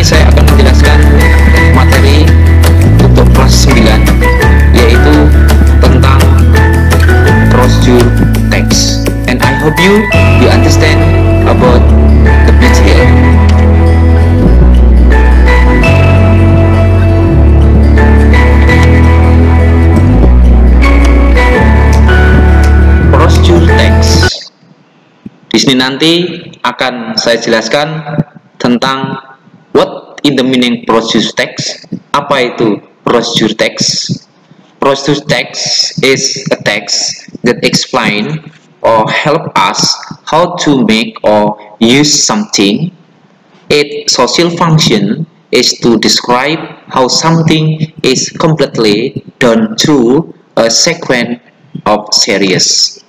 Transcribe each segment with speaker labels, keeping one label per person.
Speaker 1: ini saya akan menjelaskan materi untuk kelas 9, yaitu tentang procedure text, and I hope you understand about the material. Procedure text. Di sini nanti akan saya jelaskan tentang what in the meaning procedure text. Apa itu procedure text? Procedure text is a text that explain or help us how to make or use something. Its social function is to describe how something is completely done through a sequence of series.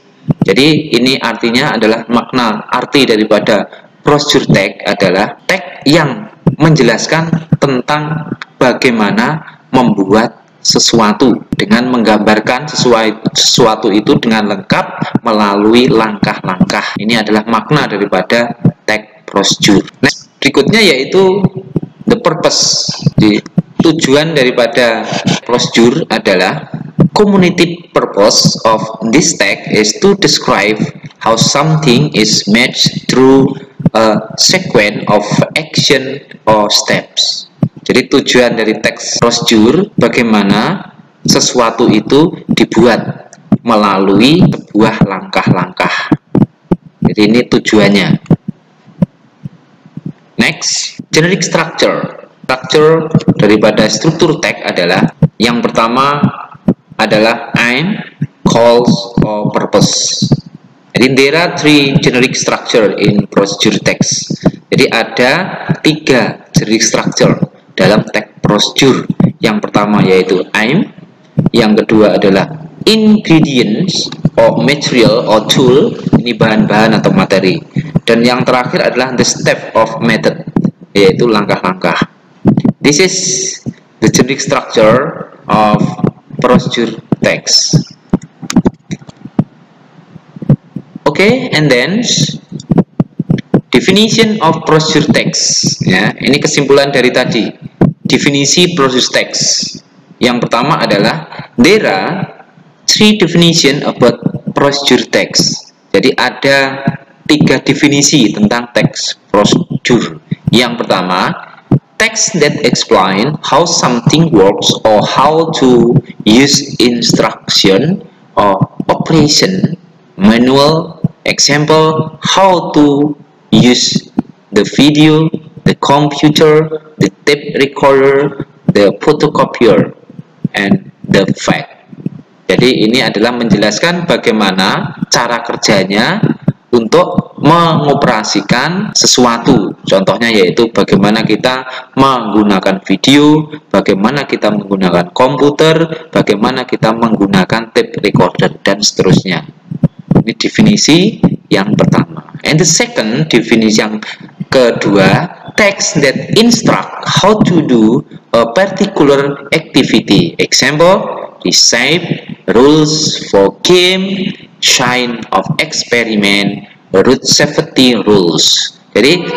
Speaker 1: Jadi ini artinya adalah makna arti daripada procedure text adalah teks yang menjelaskan tentang bagaimana membuat sesuatu dengan menggambarkan sesuatu itu dengan lengkap melalui langkah-langkah. Ini adalah makna daripada text procedure. Next, berikutnya yaitu the purpose. Jadi, tujuan daripada procedure adalah cumulative purpose of this text is to describe how something is made through a sequence of action or steps. Jadi tujuan dari teks procedure bagaimana sesuatu itu dibuat melalui sebuah langkah-langkah. Jadi ini tujuannya. Next, generic structure. Struktur daripada struktur teks adalah yang pertama adalah aim, goals, or purpose. Jadi there are three generic structure in procedure text. Jadi ada 3 generic structure dalam teks procedure. Yang pertama yaitu aim, yang kedua adalah ingredients or material or tool, ini bahan-bahan atau materi, dan yang terakhir adalah the step of method, yaitu langkah-langkah. This is the generic structure of procedure text. Okay, and then definition of procedure text. Ya, ini kesimpulan dari tadi. Definisi procedure text. Yang pertama adalah there are 3 definition about procedure text. Jadi ada 3 definisi tentang teks procedure. Yang pertama, text that explain how something works or how to use instruction or operation manual. Example, how to use the video, the computer, the tape recorder, the photocopier, and the fax. Jadi ini adalah menjelaskan bagaimana cara kerjanya untuk mengoperasikan sesuatu. Contohnya yaitu bagaimana kita menggunakan video, bagaimana kita menggunakan komputer, bagaimana kita menggunakan tape recorder, dan seterusnya. Ini definisi yang pertama. And the second, definisi yang kedua, text that instruct how to do a particular activity. Example, recipe, rules for game, sign of experiment, road safety rules. Jadi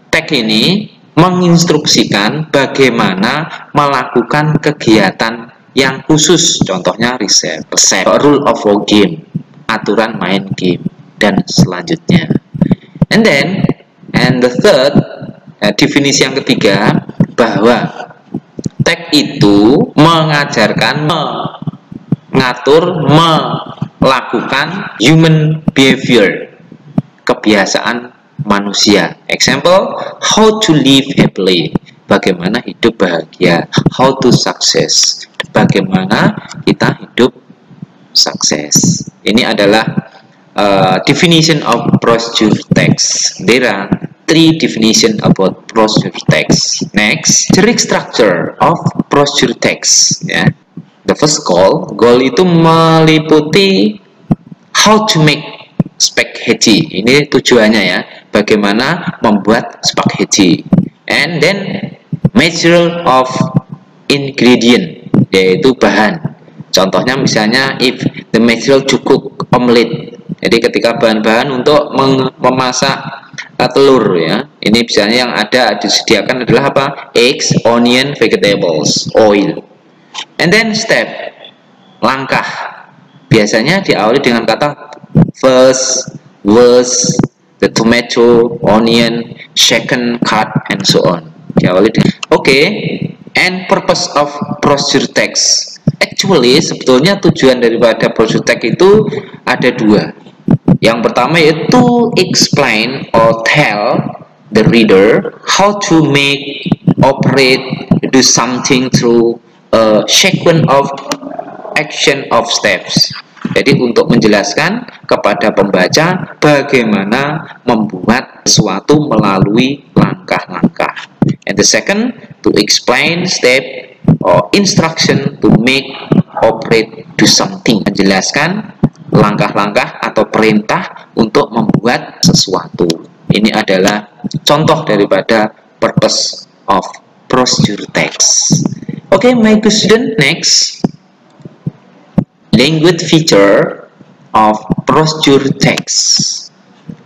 Speaker 1: teks ini menginstruksikan bagaimana melakukan kegiatan yang khusus. Contohnya recipe, rule of a game, aturan main game, dan selanjutnya. And the third, definisi yang ketiga, bahwa teks itu mengajarkan, mengatur, melakukan human behavior, kebiasaan manusia. Example, how to live happily, bagaimana hidup bahagia. How to success, bagaimana kita hidup sukses. Ini adalah definition of procedure text. There are 3 definition about procedure text. Next, generic structure of procedure text. Ya. The first goal itu meliputi how to make spaghetti. Ini tujuannya ya, bagaimana membuat spaghetti. And then material of ingredient, yaitu bahan. Contohnya misalnya if the material cukup omelet. Jadi ketika bahan-bahan untuk memasak telur ya. Ini biasanya yang ada disediakan adalah apa? Eggs, onion, vegetables, oil. And then step, langkah. Biasanya diawali dengan kata first, worst, the tomato, onion, second, cut, and so on. Diawali dengan and purpose of brochure text. Actually, sebetulnya tujuan daripada brochure text itu ada dua. Yang pertama yaitu explain or tell the reader how to make, operate, do something through a sequence of action of steps. Jadi untuk menjelaskan kepada pembaca bagaimana membuat sesuatu melalui langkah-langkah. And the second, to explain step or instruction to make, operate, do something. Menjelaskan langkah-langkah atau perintah untuk membuat sesuatu. Ini adalah contoh daripada purpose of brochure text. Okay, my good student, next. Language feature of brochure text.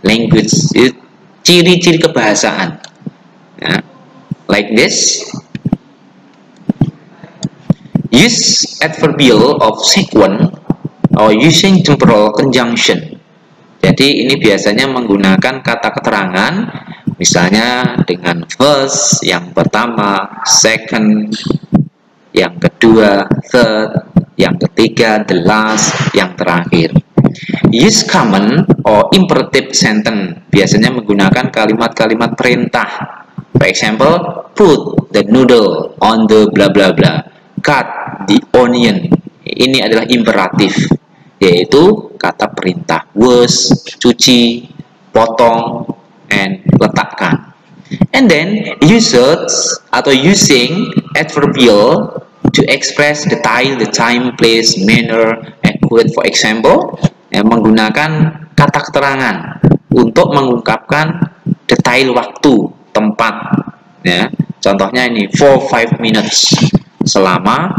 Speaker 1: Language, ciri-ciri kebahasaan. Ya. Like this. Use adverbial of sequence or using temporal conjunction. Jadi ini biasanya menggunakan kata keterangan, misalnya dengan first yang pertama, second yang kedua, third yang ketiga, the last yang terakhir. Use command or imperative sentence, biasanya menggunakan kalimat-kalimat perintah. For example, put the noodle on the bla bla bla, cut the onion. Ini adalah imperatif, yaitu kata perintah. Wash, cuci, potong, and letakkan. And then uses atau using adverbial to express detail, the time, place, manner, and quote. For example, menggunakan kata keterangan untuk mengungkapkan detail waktu, tempat. Ya, contohnya ini for 5 minutes, selama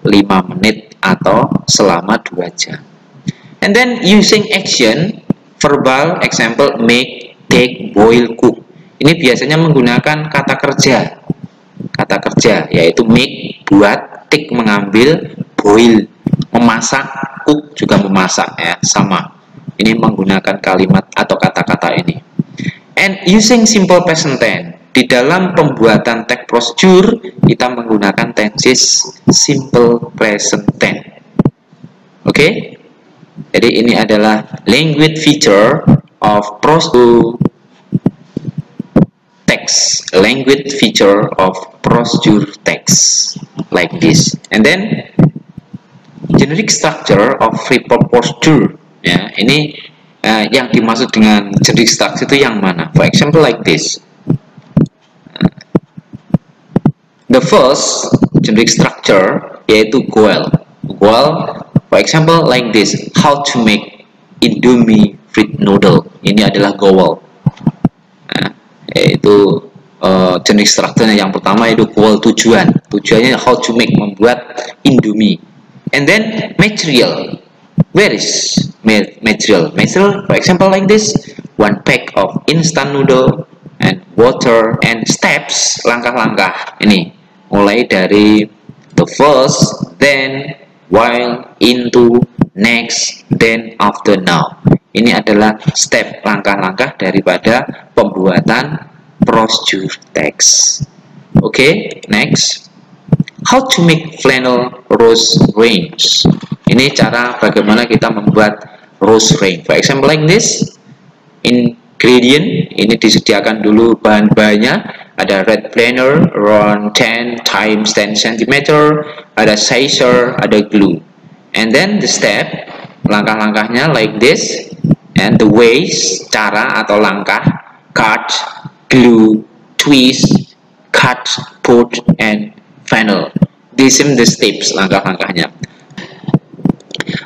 Speaker 1: 5 menit atau selama 2 jam. And then using action, verbal, example, make, take, boil, cook. Ini biasanya menggunakan kata kerja. Kata kerja yaitu make, buat, take, mengambil, boil, memasak, cook juga memasak ya, sama. Ini menggunakan kalimat atau kata-kata ini. And using simple present tense. Di dalam pembuatan teks brochure kita menggunakan tenses simple present tense. Oke? Jadi ini adalah language feature of brochure text. Language feature of brochure text like this. And then generic structure of report brochure. Ya, ini yang dimaksud dengan generic structure itu yang mana? For example like this. The first generic structure yaitu goal. Goal, for example like this, how to make Indomie fried noodle. Ini adalah goal. Nah, yaitu generic structure yang pertama yaitu goal, tujuan. Tujuannya how to make, membuat Indomie. And then material. Where is material? Material, for example like this, 1 pack of instant noodle and water. And steps, langkah-langkah. Ini mulai dari the first, then, while, into, next, then, after, now. Ini adalah step, langkah-langkah daripada pembuatan brochure text. Oke, next. How to make flannel rose rings. Ini cara bagaimana kita membuat rose ring. For example like this. Ingredient, ini disediakan dulu bahan-bahannya. Ada red planner around 10 times 10 cm, ada scissor, ada glue. And then the step, langkah-langkahnya like this. And the ways, cara atau langkah, cut, glue, twist, cut, put, and final. These are the steps, langkah-langkahnya.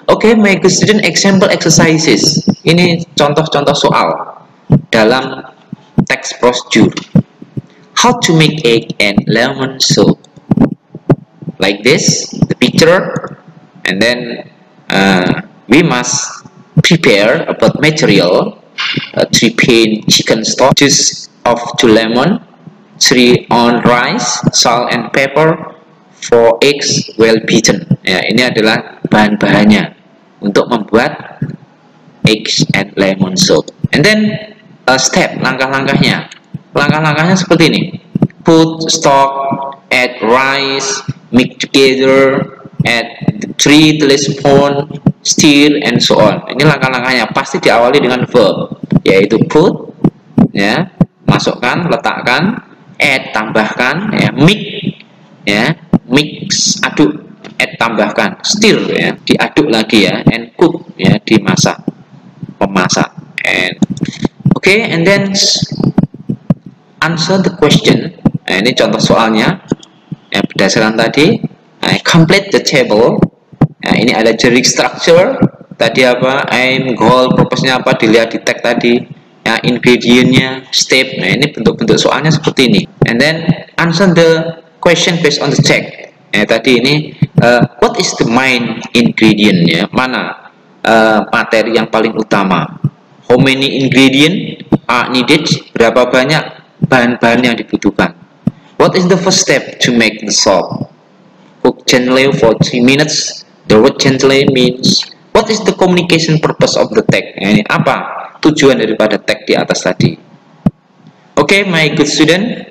Speaker 1: Okay, my good student, example exercises. Ini contoh-contoh soal dalam teks brochure. How to make egg and lemon soup. Like this, the picture, and then we must prepare about material 3 plain chicken stock, juice of 2 lemon, 3 on rice, salt and pepper, 4 eggs well beaten. Ya, ini adalah bahan-bahannya untuk membuat eggs and lemon soup. And then step, langkah-langkahnya. Langkah-langkahnya seperti ini. Put stock, add rice, mix together, add 3 tablespoon, stir, and so on. Ini langkah-langkahnya. Pasti diawali dengan verb, yaitu put, ya, masukkan, letakkan, add, tambahkan, ya, mix, ya, mix, aduk, add, tambahkan, stir, ya, diaduk lagi, ya, and cook, ya, dimasak, memasak. And okay, and then answer the question. Nah, ini contoh soalnya, ya, berdasarkan tadi. Complete the table. Nah, ini ada generic structure. Tadi apa? Aim, goal, purpose-nya apa? Dilihat di tag tadi. Ya, ingredient-nya, step. Nah, ini bentuk-bentuk soalnya seperti ini. And then answer the question based on the tag. Tadi ini what is the main ingredient, ya? Mana materi yang paling utama? How many ingredient are needed? Berapa banyak bahan-bahan yang dibutuhkan? What is the first step to make the soup? Cook gently for 3 minutes. The word gently means what is the communication purpose of the tag? Nah, ini apa tujuan daripada tag di atas tadi? Okay, my good student.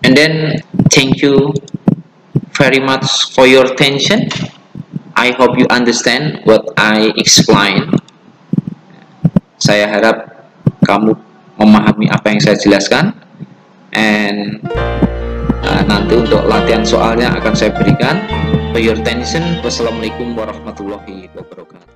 Speaker 1: And then thank you very much for your attention. I hope you understand what I explain. Saya harap kamu memahami apa yang saya jelaskan. And nanti untuk latihan soalnya akan saya berikan. For your attention. Wassalamualaikum warahmatullahi wabarakatuh.